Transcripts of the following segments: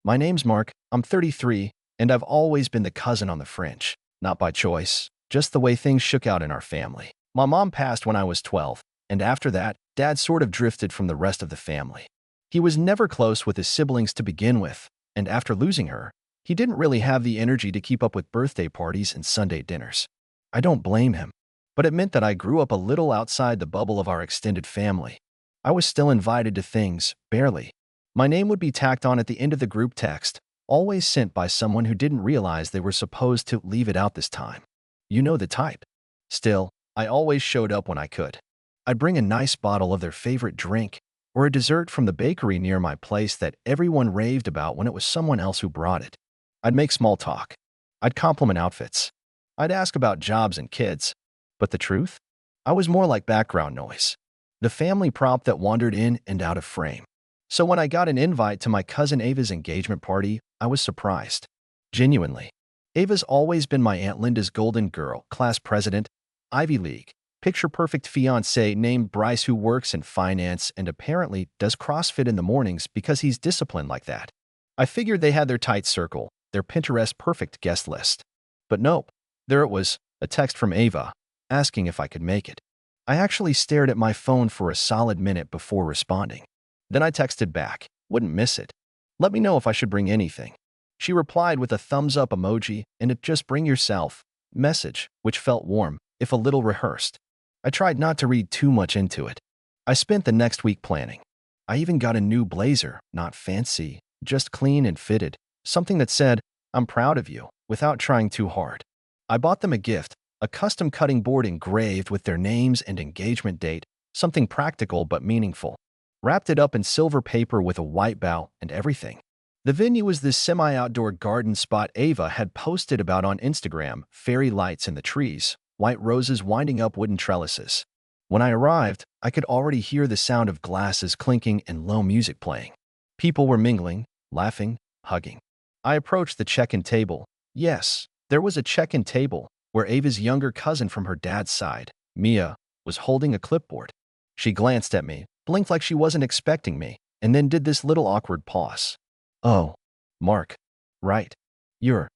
My name's Mark, I'm 33, and I've always been the cousin on the fringe. Not by choice, just the way things shook out in our family. My mom passed when I was 12, and after that, Dad sort of drifted from the rest of the family. He was never close with his siblings to begin with, and after losing her, he didn't really have the energy to keep up with birthday parties and Sunday dinners. I don't blame him, but it meant that I grew up a little outside the bubble of our extended family. I was still invited to things, barely. My name would be tacked on at the end of the group text, always sent by someone who didn't realize they were supposed to leave it out this time. You know the type. Still, I always showed up when I could. I'd bring a nice bottle of their favorite drink or a dessert from the bakery near my place that everyone raved about when it was someone else who brought it. I'd make small talk. I'd compliment outfits. I'd ask about jobs and kids. But the truth? I was more like background noise. The family prop that wandered in and out of frame. So when I got an invite to my cousin Ava's engagement party, I was surprised. Genuinely. Ava's always been my Aunt Linda's golden girl, class president, Ivy League, picture-perfect fiancé named Bryce who works in finance and apparently does CrossFit in the mornings because he's disciplined like that. I figured they had their tight circle, their Pinterest-perfect guest list. But nope, there it was, a text from Ava, asking if I could make it. I actually stared at my phone for a solid minute before responding. Then I texted back, wouldn't miss it. Let me know if I should bring anything. She replied with a thumbs-up emoji and a just bring yourself message, which felt warm, if a little rehearsed. I tried not to read too much into it. I spent the next week planning. I even got a new blazer, not fancy, just clean and fitted, something that said, "I'm proud of you," without trying too hard. I bought them a gift, a custom cutting board engraved with their names and engagement date, something practical but meaningful. Wrapped it up in silver paper with a white bow and everything. The venue was this semi-outdoor garden spot Ava had posted about on Instagram, fairy lights in the trees, white roses winding up wooden trellises. When I arrived, I could already hear the sound of glasses clinking and low music playing. People were mingling, laughing, hugging. I approached the check-in table. Yes, there was a check-in table where Ava's younger cousin from her dad's side, Mia, was holding a clipboard. She glanced at me, blinked like she wasn't expecting me, and then did this little awkward pause. "Oh, Mark. Right. You're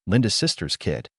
Linda's sister's kid."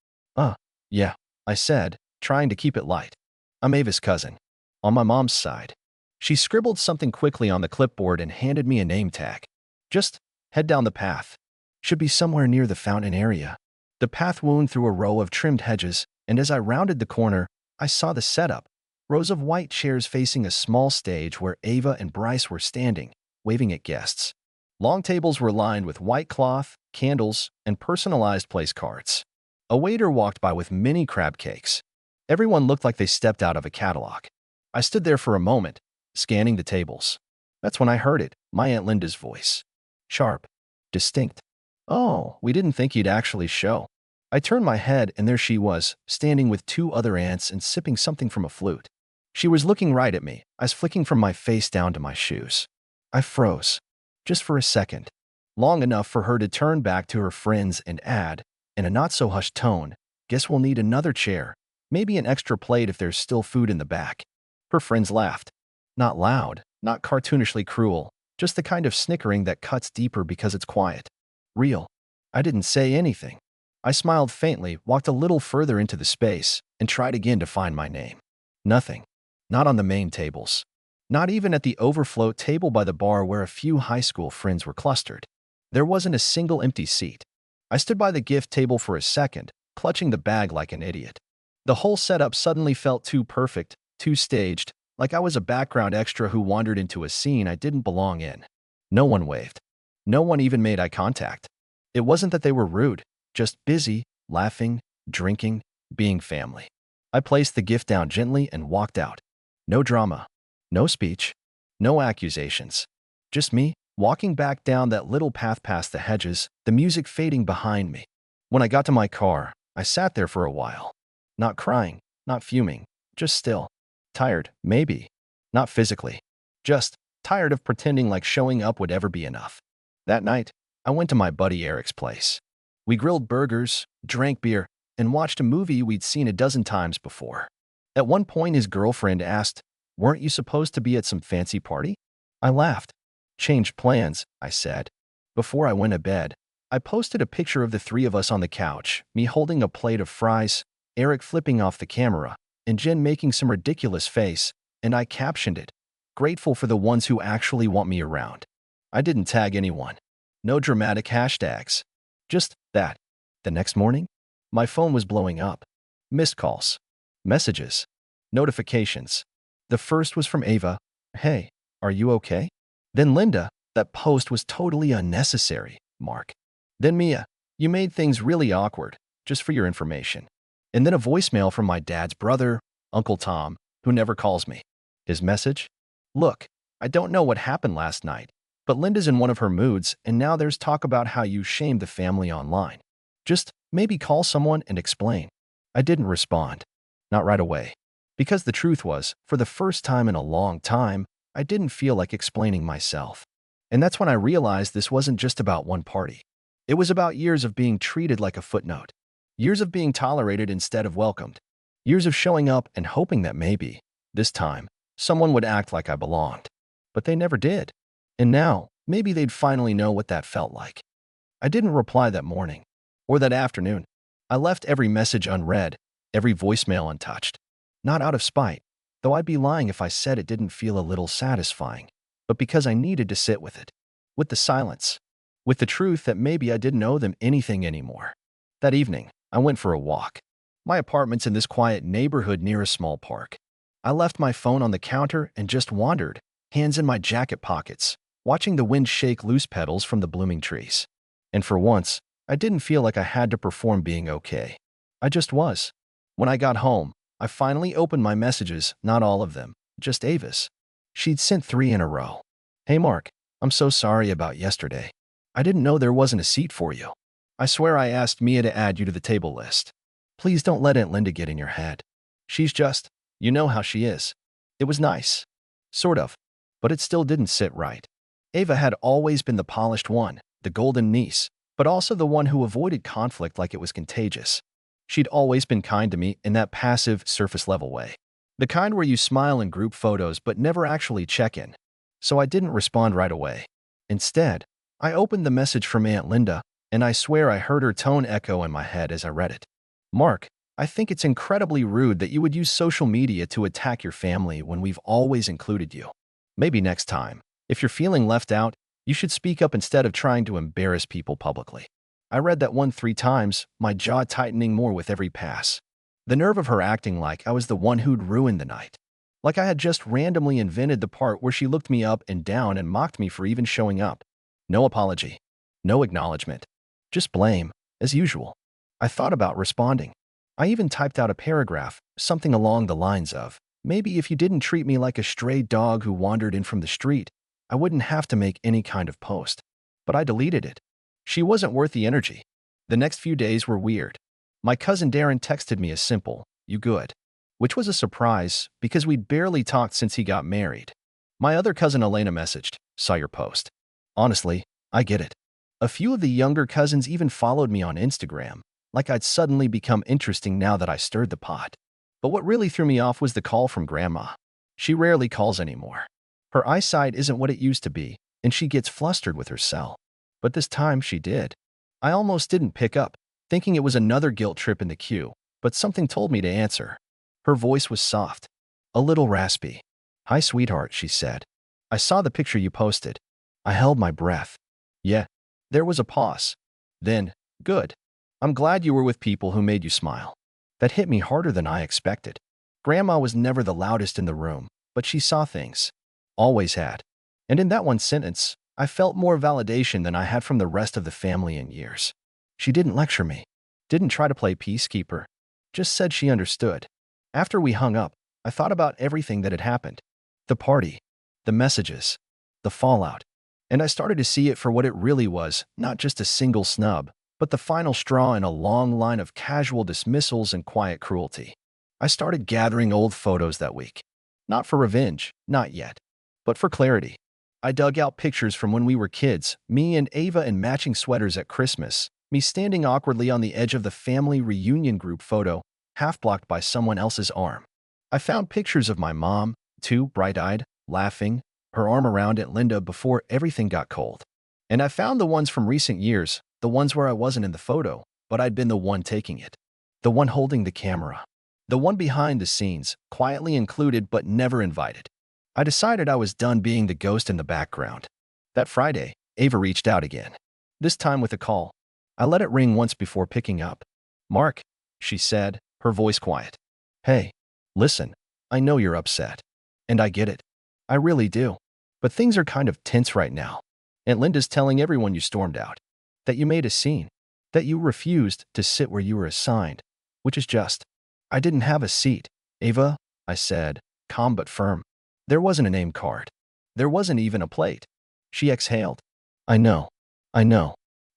Yeah," I said, trying to keep it light. "I'm Ava's cousin. On my mom's side." She scribbled something quickly on the clipboard and handed me a name tag. "Just head down the path. Should be somewhere near the fountain area." The path wound through a row of trimmed hedges, and as I rounded the corner, I saw the setup. Rows of white chairs facing a small stage where Ava and Bryce were standing, waving at guests. Long tables were lined with white cloth, candles, and personalized place cards. A waiter walked by with mini crab cakes. Everyone looked like they stepped out of a catalog. I stood there for a moment, scanning the tables. That's when I heard it, my Aunt Linda's voice. Sharp. Distinct. "Oh, we didn't think you'd actually show." I turned my head and there she was, standing with two other aunts and sipping something from a flute. She was looking right at me, eyes flicking from my face down to my shoes. I froze. Just for a second. Long enough for her to turn back to her friends and add, in a not-so-hushed tone, "Guess we'll need another chair. Maybe an extra plate if there's still food in the back." Her friends laughed. Not loud, not cartoonishly cruel, just the kind of snickering that cuts deeper because it's quiet. Real. I didn't say anything. I smiled faintly, walked a little further into the space, and tried again to find my name. Nothing. Not on the main tables. Not even at the overflow table by the bar where a few high school friends were clustered. There wasn't a single empty seat. I stood by the gift table for a second, clutching the bag like an idiot. The whole setup suddenly felt too perfect, too staged, like I was a background extra who wandered into a scene I didn't belong in. No one waved. No one even made eye contact. It wasn't that they were rude, just busy, laughing, drinking, being family. I placed the gift down gently and walked out. No drama. No speech. No accusations. Just me, walking back down that little path past the hedges, the music fading behind me. When I got to my car, I sat there for a while. Not crying, not fuming, just still. Tired, maybe. Not physically. Just tired of pretending like showing up would ever be enough. That night, I went to my buddy Eric's place. We grilled burgers, drank beer, and watched a movie we'd seen a dozen times before. At one point, his girlfriend asked, "Weren't you supposed to be at some fancy party?" I laughed. "Changed plans," I said. Before I went to bed, I posted a picture of the three of us on the couch, me holding a plate of fries, Eric flipping off the camera, and Jen making some ridiculous face, and I captioned it, "Grateful for the ones who actually want me around." I didn't tag anyone. No dramatic hashtags. Just that. The next morning, my phone was blowing up. Missed calls. Messages. Notifications. The first was from Ava. "Hey, are you okay?" Then Linda. "That post was totally unnecessary, Mark." Then Mia. "You made things really awkward, just for your information." And then a voicemail from my dad's brother, Uncle Tom, who never calls me. His message? "Look, I don't know what happened last night, but Linda's in one of her moods, and now there's talk about how you shamed the family online. Just maybe call someone and explain." I didn't respond. Not right away. Because the truth was, for the first time in a long time, I didn't feel like explaining myself. And that's when I realized this wasn't just about one party. It was about years of being treated like a footnote. Years of being tolerated instead of welcomed. Years of showing up and hoping that maybe, this time, someone would act like I belonged. But they never did. And now, maybe they'd finally know what that felt like. I didn't reply that morning. Or that afternoon. I left every message unread, every voicemail untouched. Not out of spite, though I'd be lying if I said it didn't feel a little satisfying, but because I needed to sit with it. With the silence. With the truth that maybe I didn't owe them anything anymore. That evening, I went for a walk. My apartment's in this quiet neighborhood near a small park. I left my phone on the counter and just wandered, hands in my jacket pockets, watching the wind shake loose petals from the blooming trees. And for once, I didn't feel like I had to perform being okay. I just was. When I got home, I finally opened my messages, not all of them, just Ava's. She'd sent 3 in a row. "Hey Mark, I'm so sorry about yesterday. I didn't know there wasn't a seat for you. I swear I asked Mia to add you to the table list. Please don't let Aunt Linda get in your head. She's just, you know how she is." It was nice. Sort of. But it still didn't sit right. Ava had always been the polished one, the golden niece, but also the one who avoided conflict like it was contagious. She'd always been kind to me in that passive, surface-level way. The kind where you smile in group photos but never actually check in. So I didn't respond right away. Instead, I opened the message from Aunt Linda, and I swear I heard her tone echo in my head as I read it. "Mark, I think it's incredibly rude that you would use social media to attack your family when we've always included you. Maybe next time, if you're feeling left out, you should speak up instead of trying to embarrass people publicly." I read that one 3 times, my jaw tightening more with every pass. The nerve of her acting like I was the one who'd ruined the night. Like I had just randomly invented the part where she looked me up and down and mocked me for even showing up. No apology. No acknowledgement. Just blame, as usual. I thought about responding. I even typed out a paragraph, something along the lines of, "Maybe if you didn't treat me like a stray dog who wandered in from the street, I wouldn't have to make any kind of post." But I deleted it. She wasn't worth the energy. The next few days were weird. My cousin Darren texted me a simple, "You good?" which was a surprise because we'd barely talked since he got married. My other cousin Elena messaged, "Saw your post." Honestly, I get it. A few of the younger cousins even followed me on Instagram, like I'd suddenly become interesting now that I stirred the pot. But what really threw me off was the call from Grandma. She rarely calls anymore. Her eyesight isn't what it used to be, and she gets flustered with her cell. But this time she did. I almost didn't pick up, thinking it was another guilt trip in the queue, but something told me to answer. Her voice was soft, a little raspy. "Hi, sweetheart," she said. "I saw the picture you posted." I held my breath. "Yeah." There was a pause. Then, "Good. I'm glad you were with people who made you smile." That hit me harder than I expected. Grandma was never the loudest in the room, but she saw things. Always had. And in that one sentence, I felt more validation than I had from the rest of the family in years. She didn't lecture me. Didn't try to play peacekeeper. Just said she understood. After we hung up, I thought about everything that had happened. The party. The messages. The fallout. And I started to see it for what it really was, not just a single snub, but the final straw in a long line of casual dismissals and quiet cruelty. I started gathering old photos that week. Not for revenge, not yet, but for clarity. I dug out pictures from when we were kids, me and Ava in matching sweaters at Christmas, me standing awkwardly on the edge of the family reunion group photo, half blocked by someone else's arm. I found pictures of my mom, too bright-eyed, laughing, her arm around Aunt Linda before everything got cold. And I found the ones from recent years, the ones where I wasn't in the photo, but I'd been the one taking it. The one holding the camera. The one behind the scenes, quietly included but never invited. I decided I was done being the ghost in the background. That Friday, Ava reached out again. This time with a call. I let it ring once before picking up. "Mark," she said, her voice quiet. "Hey, listen, I know you're upset. And I get it. I really do. But things are kind of tense right now. Aunt Linda's telling everyone you stormed out. That you made a scene. That you refused to sit where you were assigned. Which is just. I didn't have a seat, Ava," I said, calm but firm. "There wasn't a name card. There wasn't even a plate." She exhaled. I know.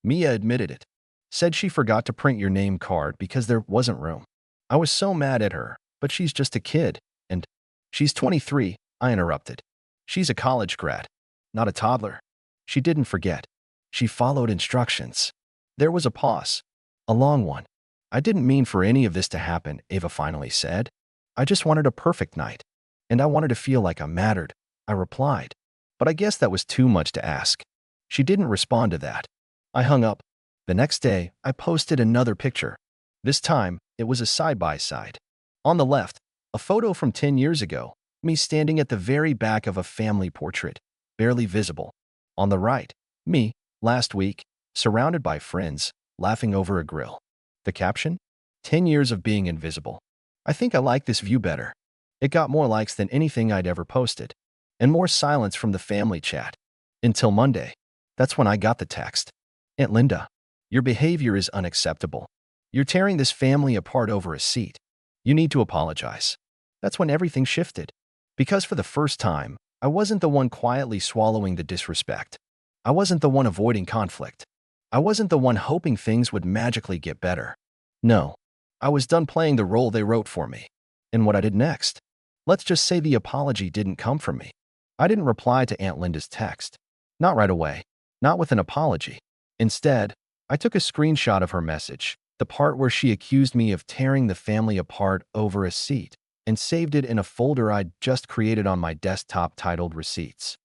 Mia admitted it. Said she forgot to print your name card because there wasn't room. I was so mad at her, but she's just a kid, and she's 23, I interrupted. She's a college grad, not a toddler. She didn't forget. She followed instructions. There was a pause, a long one. "I didn't mean for any of this to happen," Ava finally said. "I just wanted a perfect night, and I wanted to feel like I mattered," I replied. But I guess that was too much to ask. She didn't respond to that. I hung up. The next day, I posted another picture. This time, it was a side-by-side. On the left, a photo from 10 years ago, me standing at the very back of a family portrait, barely visible. On the right, me, last week, surrounded by friends, laughing over a grill. The caption? 10 years of being invisible. I think I like this view better. It got more likes than anything I'd ever posted, and more silence from the family chat. Until Monday. That's when I got the text. "Aunt Linda, your behavior is unacceptable. You're tearing this family apart over a seat. You need to apologize." That's when everything shifted. Because for the first time, I wasn't the one quietly swallowing the disrespect. I wasn't the one avoiding conflict. I wasn't the one hoping things would magically get better. No, I was done playing the role they wrote for me. And what I did next? Let's just say the apology didn't come from me. I didn't reply to Aunt Linda's text. Not right away. Not with an apology. Instead, I took a screenshot of her message, the part where she accused me of tearing the family apart over a seat, and saved it in a folder I'd just created on my desktop titled Receipts.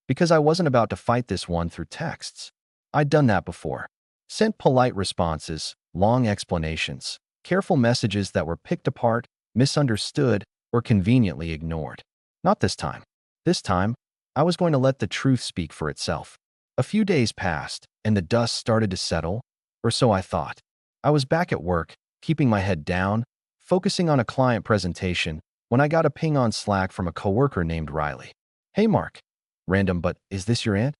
Because I wasn't about to fight this one through texts. I'd done that before. Sent polite responses, long explanations, careful messages that were picked apart, misunderstood, or conveniently ignored. Not this time. This time, I was going to let the truth speak for itself. A few days passed, and the dust started to settle, or so I thought. I was back at work, keeping my head down, focusing on a client presentation, when I got a ping on Slack from a coworker named Riley. "Hey Mark." Random, but is this your aunt?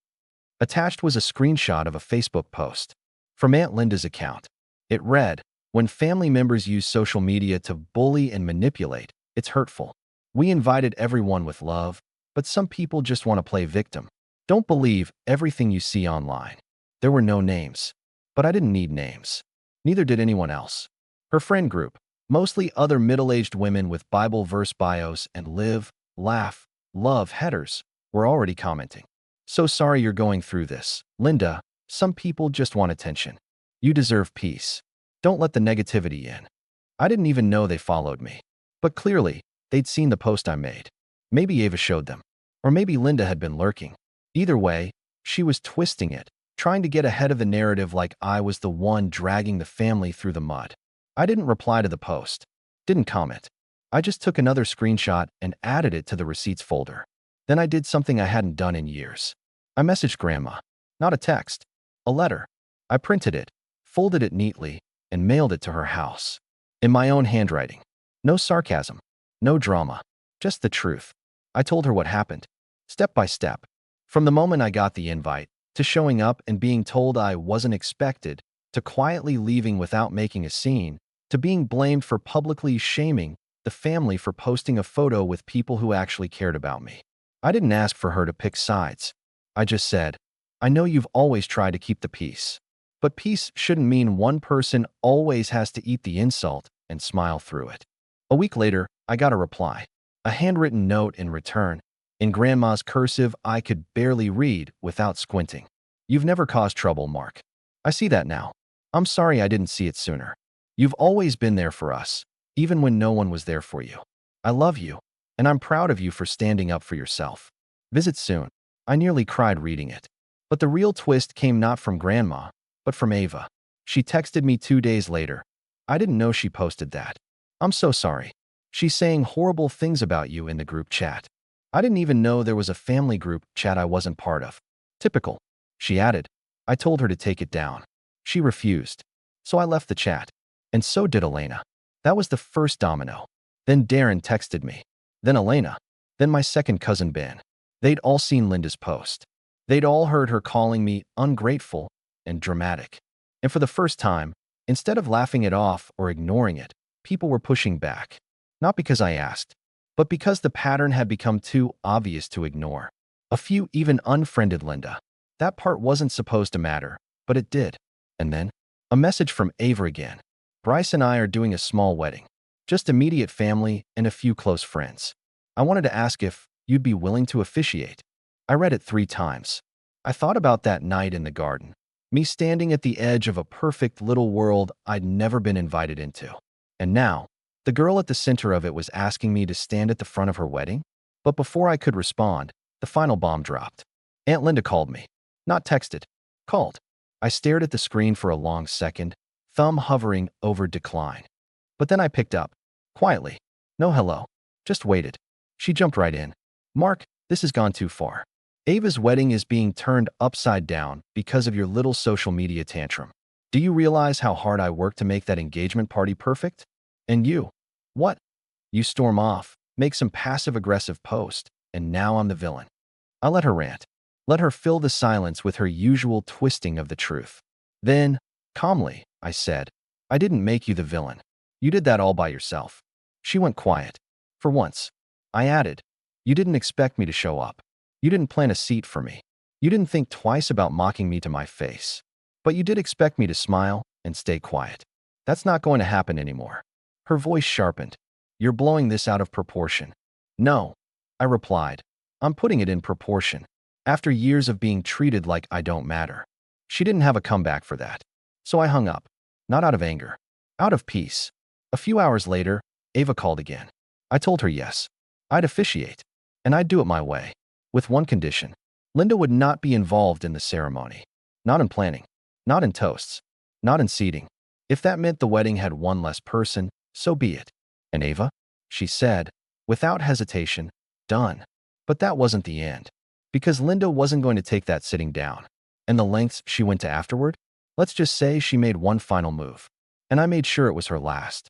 Attached was a screenshot of a Facebook post from Aunt Linda's account. It read, "When family members use social media to bully and manipulate, it's hurtful. We invited everyone with love, but some people just want to play victim. Don't believe everything you see online." There were no names, but I didn't need names. Neither did anyone else. Her friend group, mostly other middle-aged women with Bible verse bios and live, laugh, love headers, were already commenting. "So sorry you're going through this, Linda. Some people just want attention. You deserve peace. Don't let the negativity in." I didn't even know they followed me. But clearly, they'd seen the post I made. Maybe Ava showed them. Or maybe Linda had been lurking. Either way, she was twisting it, trying to get ahead of the narrative like I was the one dragging the family through the mud. I didn't reply to the post. Didn't comment. I just took another screenshot and added it to the receipts folder. Then I did something I hadn't done in years. I messaged Grandma. Not a text. A letter. I printed it, folded it neatly, and mailed it to her house. In my own handwriting. No sarcasm. No drama. Just the truth. I told her what happened. Step by step. From the moment I got the invite, to showing up and being told I wasn't expected, to quietly leaving without making a scene, to being blamed for publicly shaming the family for posting a photo with people who actually cared about me. I didn't ask for her to pick sides. I just said, "I know you've always tried to keep the peace. But peace shouldn't mean one person always has to eat the insult and smile through it." A week later, I got a reply. A handwritten note in return, in Grandma's cursive I could barely read without squinting. "You've never caused trouble, Mark. I see that now. I'm sorry I didn't see it sooner. You've always been there for us, even when no one was there for you. I love you, and I'm proud of you for standing up for yourself. Visit soon." I nearly cried reading it. But the real twist came not from Grandma, but from Ava. She texted me 2 days later. I didn't know she posted that. I'm so sorry. She's saying horrible things about you in the group chat. I didn't even know there was a family group chat I wasn't part of. Typical. She added. I told her to take it down. She refused. So I left the chat. And so did Elena. That was the first domino. Then Darren texted me. Then Elena. Then my second cousin Ben. They'd all seen Linda's post. They'd all heard her calling me ungrateful and dramatic. And for the first time, instead of laughing it off or ignoring it, people were pushing back. Not because I asked, but because the pattern had become too obvious to ignore. A few even unfriended Linda. That part wasn't supposed to matter, but it did. And then, a message from Ava again. Bryce and I are doing a small wedding. Just immediate family and a few close friends. I wanted to ask if you'd be willing to officiate. I read it 3 times. I thought about that night in the garden. Me standing at the edge of a perfect little world I'd never been invited into. And now, the girl at the center of it was asking me to stand at the front of her wedding? But before I could respond, the final bomb dropped. Aunt Linda called me. Not texted. Called. I stared at the screen for a long second, thumb hovering over decline. But then I picked up. Quietly. No hello. Just waited. She jumped right in. Mark, this has gone too far. Ava's wedding is being turned upside down because of your little social media tantrum. Do you realize how hard I worked to make that engagement party perfect? And you? What? You storm off, make some passive-aggressive post, and now I'm the villain. I let her rant. Let her fill the silence with her usual twisting of the truth. Then, calmly, I said, I didn't make you the villain. You did that all by yourself. She went quiet. For once. I added, you didn't expect me to show up. You didn't plan a seat for me. You didn't think twice about mocking me to my face. But you did expect me to smile and stay quiet. That's not going to happen anymore. Her voice sharpened. You're blowing this out of proportion. No, I replied. I'm putting it in proportion. After years of being treated like I don't matter. She didn't have a comeback for that. So I hung up. Not out of anger. Out of peace. A few hours later, Ava called again. I told her yes. I'd officiate. And I'd do it my way. With one condition. Linda would not be involved in the ceremony. Not in planning. Not in toasts. Not in seating. If that meant the wedding had one less person, so be it. And Ava? She said, without hesitation, done. But that wasn't the end. Because Linda wasn't going to take that sitting down. And the lengths she went to afterward? Let's just say she made one final move. And I made sure it was her last.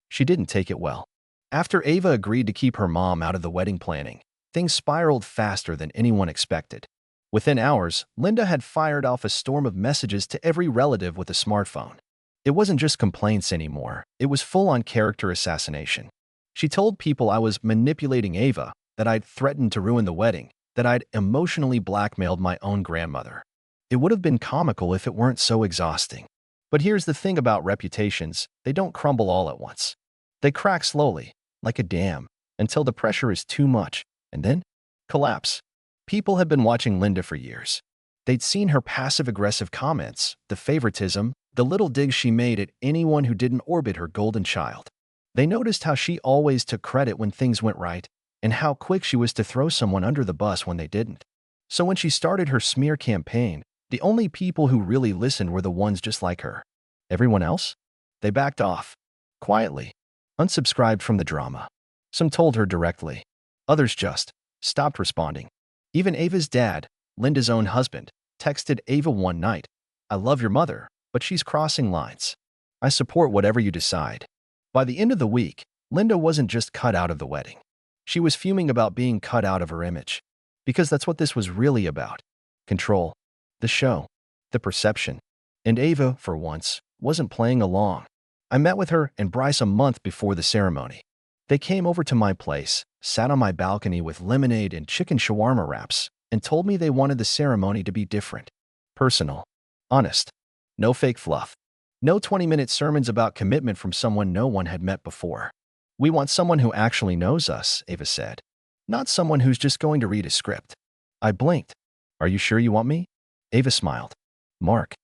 She didn't take it well. After Ava agreed to keep her mom out of the wedding planning, things spiraled faster than anyone expected. Within hours, Linda had fired off a storm of messages to every relative with a smartphone. It wasn't just complaints anymore, it was full-on character assassination. She told people I was manipulating Ava, that I'd threatened to ruin the wedding, that I'd emotionally blackmailed my own grandmother. It would have been comical if it weren't so exhausting. But here's the thing about reputations, they don't crumble all at once. They crack slowly, like a dam, until the pressure is too much, and then collapse. People had been watching Linda for years. They'd seen her passive-aggressive comments, the favoritism, the little digs she made at anyone who didn't orbit her golden child. They noticed how she always took credit when things went right, and how quick she was to throw someone under the bus when they didn't. So when she started her smear campaign, the only people who really listened were the ones just like her. Everyone else? They backed off. Quietly. Unsubscribed from the drama. Some told her directly. Others just stopped responding. Even Ava's dad, Linda's own husband, texted Ava one night, I love your mother, but she's crossing lines. I support whatever you decide. By the end of the week, Linda wasn't just cut out of the wedding. She was fuming about being cut out of her image. Because that's what this was really about. Control. The show. The perception. And Ava, for once, wasn't playing along. I met with her and Bryce a month before the ceremony. They came over to my place, sat on my balcony with lemonade and chicken shawarma wraps, and told me they wanted the ceremony to be different. Personal. Honest. No fake fluff. No 20-minute sermons about commitment from someone no one had met before. We want someone who actually knows us, Ava said. Not someone who's just going to read a script. I blinked. Are you sure you want me? Ava smiled. Mark.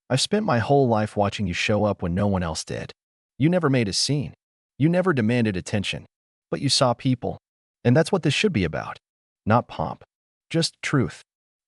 I've spent my whole life watching you show up when no one else did. You never made a scene. You never demanded attention. But you saw people. And that's what this should be about. Not pomp. Just truth.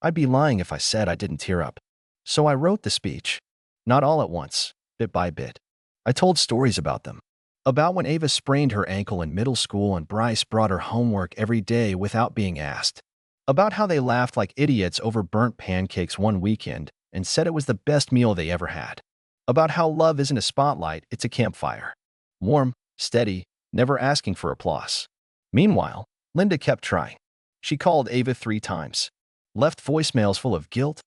I'd be lying if I said I didn't tear up. So I wrote the speech. Not all at once, bit by bit. I told stories about them. About when Ava sprained her ankle in middle school and Bryce brought her homework every day without being asked. About how they laughed like idiots over burnt pancakes one weekend and said it was the best meal they ever had. About how love isn't a spotlight, it's a campfire. Warm, steady, never asking for applause. Meanwhile, Linda kept trying. She called Ava 3 times. Left voicemails full of guilt,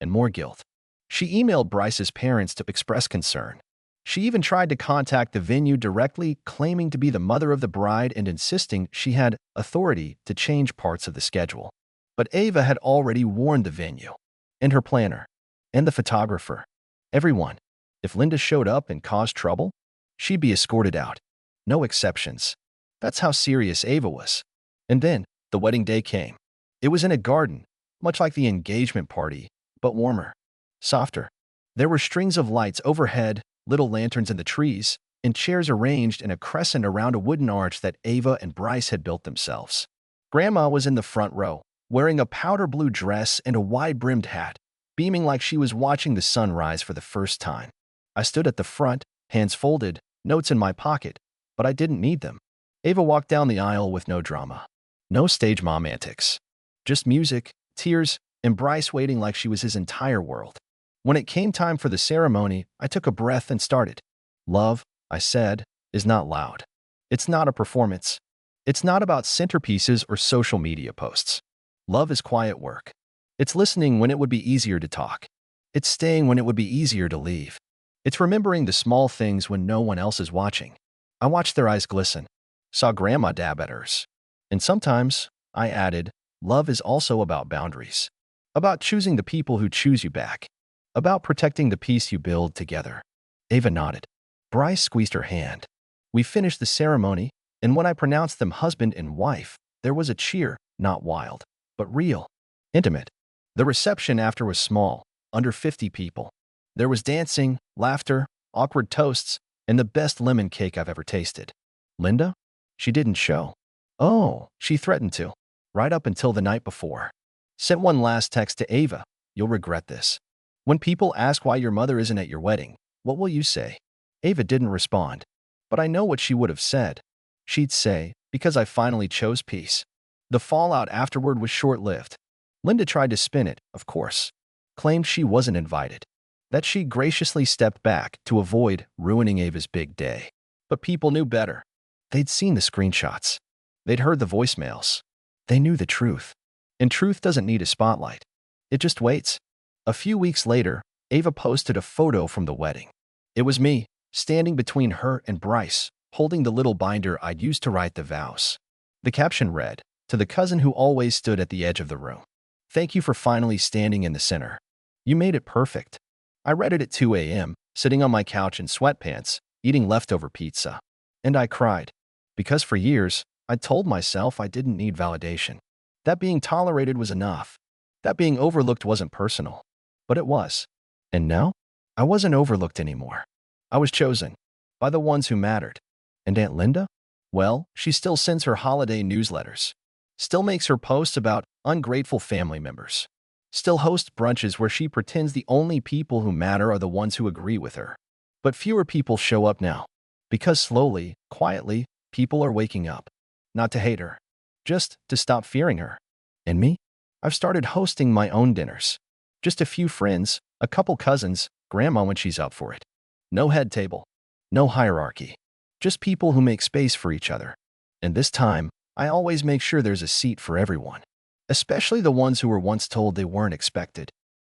and more guilt. She emailed Bryce's parents to express concern. She even tried to contact the venue directly, claiming to be the mother of the bride and insisting she had authority to change parts of the schedule. But Ava had already warned the venue, and her planner, and the photographer. Everyone. If Linda showed up and caused trouble, she'd be escorted out. No exceptions. That's how serious Ava was. And then, the wedding day came. It was in a garden, much like the engagement party, but warmer, softer. There were strings of lights overhead, little lanterns in the trees, and chairs arranged in a crescent around a wooden arch that Ava and Bryce had built themselves. Grandma was in the front row, wearing a powder blue dress and a wide-brimmed hat, beaming like she was watching the sun rise for the first time. I stood at the front, hands folded, notes in my pocket, but I didn't need them. Ava walked down the aisle with no drama. No stage mom antics. Just music, tears, and Bryce waiting like she was his entire world. When it came time for the ceremony, I took a breath and started. Love, I said, is not loud. It's not a performance. It's not about centerpieces or social media posts. Love is quiet work. It's listening when it would be easier to talk. It's staying when it would be easier to leave. It's remembering the small things when no one else is watching. I watched their eyes glisten, saw Grandma dab at hers. And sometimes, I added, love is also about boundaries. About choosing the people who choose you back. About protecting the peace you build together. Ava nodded. Bryce squeezed her hand. We finished the ceremony, and when I pronounced them husband and wife, there was a cheer, not wild, but real, intimate. The reception after was small, under 50 people. There was dancing, laughter, awkward toasts, and the best lemon cake I've ever tasted. Linda? She didn't show. Oh, she threatened to, right up until the night before. Sent one last text to Ava. You'll regret this. When people ask why your mother isn't at your wedding, what will you say? Ava didn't respond, but I know what she would have said. She'd say, because I finally chose peace. The fallout afterward was short-lived. Linda tried to spin it, of course. Claimed she wasn't invited. That she graciously stepped back to avoid ruining Ava's big day. But people knew better. They'd seen the screenshots. They'd heard the voicemails. They knew the truth. And truth doesn't need a spotlight. It just waits. A few weeks later, Ava posted a photo from the wedding. It was me, standing between her and Bryce, holding the little binder I'd used to write the vows. The caption read, to the cousin who always stood at the edge of the room. Thank you for finally standing in the center. You made it perfect. I read it at 2 a.m., sitting on my couch in sweatpants, eating leftover pizza. And I cried. Because for years, I'd told myself I didn't need validation. That being tolerated was enough. That being overlooked wasn't personal. But it was. And now, I wasn't overlooked anymore. I was chosen. By the ones who mattered. And Aunt Linda? Well, she still sends her holiday newsletters. Still makes her posts about ungrateful family members. Still hosts brunches where she pretends the only people who matter are the ones who agree with her. But fewer people show up now. Because slowly, quietly, people are waking up. Not to hate her. Just to stop fearing her. And me? I've started hosting my own dinners. Just a few friends, a couple cousins, Grandma when she's up for it. No head table. No hierarchy. Just people who make space for each other. And this time, I always make sure there's a seat for everyone. Especially the ones who were once told they weren't expected.